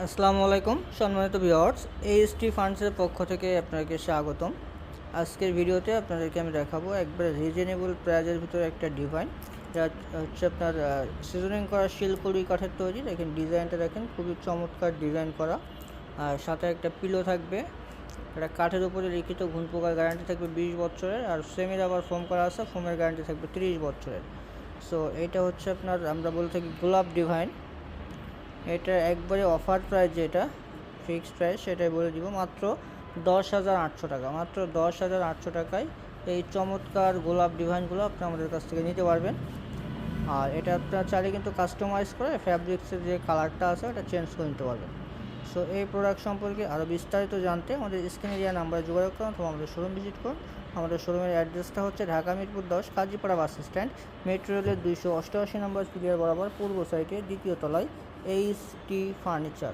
আসসালামু আলাইকুম সম্মানিত ভিউয়ার্স, এইচটি ফান্ডসের পক্ষ থেকে আপনাকে স্বাগতম। আজকের ভিডিওতে আপনাদেরকে আমি দেখাবো একবারে রিজনেবল প্রাইজের ভিতরে একটা ডিভাইন। যা হচ্ছে আপনার সিজনিং করা শিলকুড়ি কাঠের তৈরি। দেখেন ডিজাইনটা, দেখেন খুবই চমৎকার ডিজাইন করা। আর সাথে একটা পিলো থাকবে, একটা কাঠের উপরে লিখিত ঘুণ পোকার গ্যারান্টি থাকবে 20 বছরের। আর সেমির আবার ফোম করা আছে, ফোমের গ্যারান্টি থাকবে 30 বছরের। সো এটা হচ্ছে আপনার, আমরা বলে থাকি গোলাপ ডিভাইন। এটা একবারে অফার প্রাইস, যেটা ফিক্সড প্রাইস সেটাই বলে দিব, মাত্র 10,800 টাকা। মাত্র 10,800 টাকায় এই চমৎকার গোলাপ ডিভাইনগুলো আপনি আমাদের কাছ থেকে নিতে পারবেন। আর এটা আপনার চাইলে কিন্তু কাস্টমাইজ করে ফ্যাব্রিক্সের যে কালারটা আছে ওটা চেঞ্জ করে নিতে পারবেন। সো এই প্রোডাক্ট সম্পর্কে আরও বিস্তারিত জানতে আমাদের স্ক্রিনে দেওয়া নাম্বারে যোগাযোগ করুন অথবা আমাদের শোরুম ভিজিট করুন। আমাদের শোরুমের অ্যাড্রেসটা হচ্ছে Dhaka Mirpur 10 Kazipara bus stand, metro রেলের 288 নম্বর পিলিয়ার বরাবর পূর্ব সাইডে দ্বিতীয় তলায় এইচটি ফার্নিচার।